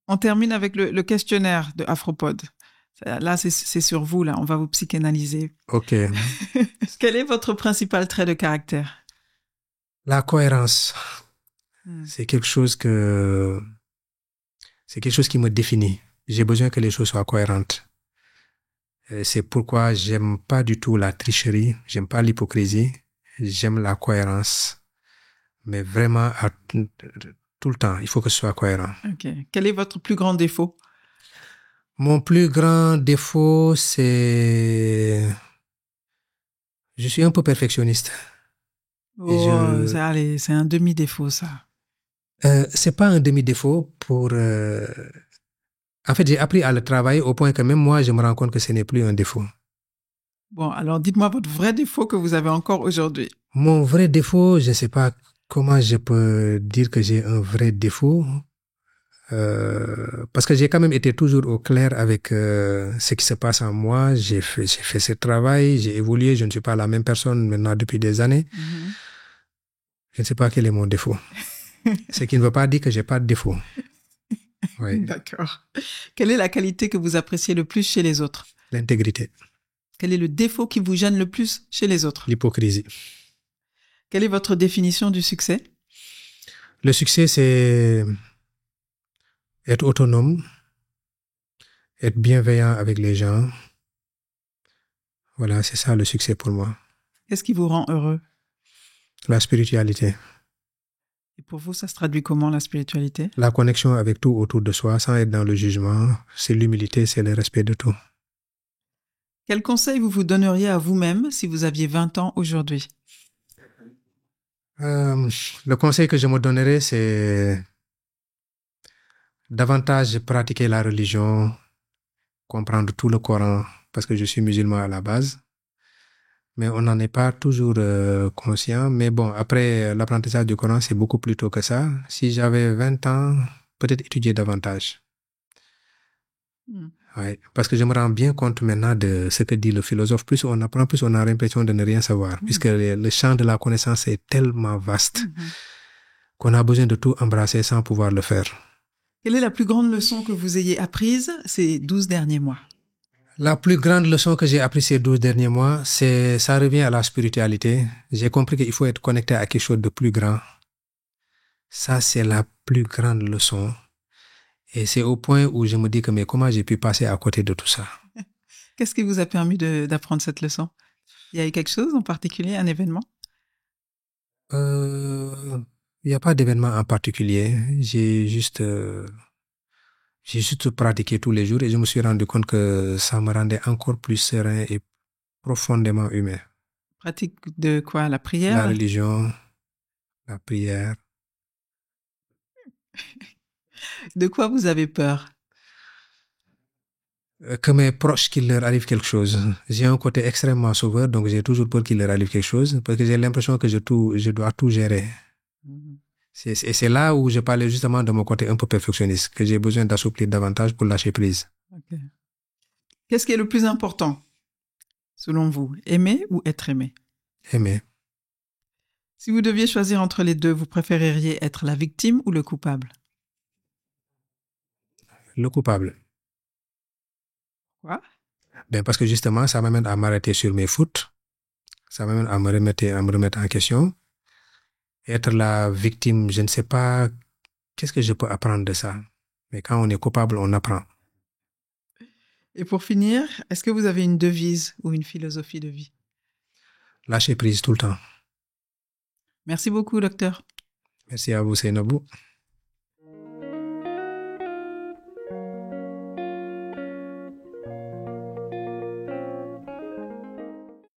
On termine avec le questionnaire de Afropod. Là, c'est sur vous, là. On va vous psychanalyser. OK. Quel est votre principal trait de caractère? La cohérence, c'est quelque chose qui me définit. J'ai besoin que les choses soient cohérentes. C'est pourquoi j'aime pas du tout la tricherie, j'aime pas l'hypocrisie, j'aime la cohérence. Mais vraiment, tout le temps, il faut que ce soit cohérent. OK. Quel est votre plus grand défaut? Mon plus grand défaut, c'est... Je suis un peu perfectionniste. Oh, allez, c'est un demi-défaut, ça. C'est pas un demi-défaut pour... En fait, j'ai appris à le travailler au point que même moi, je me rends compte que ce n'est plus un défaut. Bon, alors dites-moi votre vrai défaut que vous avez encore aujourd'hui. Mon vrai défaut, je ne sais pas comment je peux dire que j'ai un vrai défaut. Parce que j'ai quand même été toujours au clair avec ce qui se passe en moi. J'ai fait ce travail, j'ai évolué. Je ne suis pas la même personne maintenant depuis des années. Mm-hmm. Je ne sais pas quel est mon défaut. Ce qui ne veut pas dire que j'ai pas de défaut. Oui. D'accord. Quelle est la qualité que vous appréciez le plus chez les autres? L'intégrité. Quel est le défaut qui vous gêne le plus chez les autres? L'hypocrisie. Quelle est votre définition du succès? Le succès, c'est être autonome, être bienveillant avec les gens. Voilà, c'est ça le succès pour moi. Qu'est-ce qui vous rend heureux? La spiritualité. Et pour vous, ça se traduit comment, la spiritualité? La connexion avec tout autour de soi, sans être dans le jugement. C'est l'humilité, c'est le respect de tout. Quel conseil vous donneriez à vous-même si vous aviez 20 ans aujourd'hui? Le conseil que je me donnerais, c'est davantage pratiquer la religion, comprendre tout le Coran, parce que je suis musulman à la base. Mais on n'en est pas toujours conscient. Mais bon, après l'apprentissage du Coran, c'est beaucoup plus tôt que ça. Si j'avais 20 ans, peut-être étudier davantage. Ouais, parce que je me rends bien compte maintenant de ce que dit le philosophe. Plus on apprend, plus on a l'impression de ne rien savoir. Puisque le champ de la connaissance est tellement vaste qu'on a besoin de tout embrasser sans pouvoir le faire. Quelle est la plus grande leçon que vous ayez apprise ces 12 derniers mois? La plus grande leçon que j'ai apprise ces 12 derniers mois, ça revient à la spiritualité. J'ai compris qu'il faut être connecté à quelque chose de plus grand. Ça, c'est la plus grande leçon. Et c'est au point où je me dis que mais comment j'ai pu passer à côté de tout ça? Qu'est-ce qui vous a permis d'apprendre cette leçon? Il y a eu quelque chose en particulier, un événement? Il n'y a pas d'événement en particulier. J'ai juste pratiqué tous les jours et je me suis rendu compte que ça me rendait encore plus serein et profondément humain. Pratique de quoi? La prière? La religion, la prière. De quoi vous avez peur? Que mes proches, qu'il leur arrive quelque chose. J'ai un côté extrêmement sauveur, donc j'ai toujours peur qu'il leur arrive quelque chose parce que j'ai l'impression que je dois tout gérer. C'est là où je parlais justement de mon côté un peu perfectionniste, que j'ai besoin d'assouplir davantage pour lâcher prise. Okay. Qu'est-ce qui est le plus important, selon vous? Aimer ou être aimé? Aimer. Si vous deviez choisir entre les deux, vous préféreriez être la victime ou le coupable? Le coupable. Quoi? Ben parce que justement, ça m'amène à m'arrêter sur mes fautes. Ça m'amène à me remettre en question. Être la victime, je ne sais pas qu'est-ce que je peux apprendre de ça. Mais quand on est coupable, on apprend. Et pour finir, est-ce que vous avez une devise ou une philosophie de vie? Lâcher prise tout le temps. Merci beaucoup, docteur. Merci à vous, Seynabou.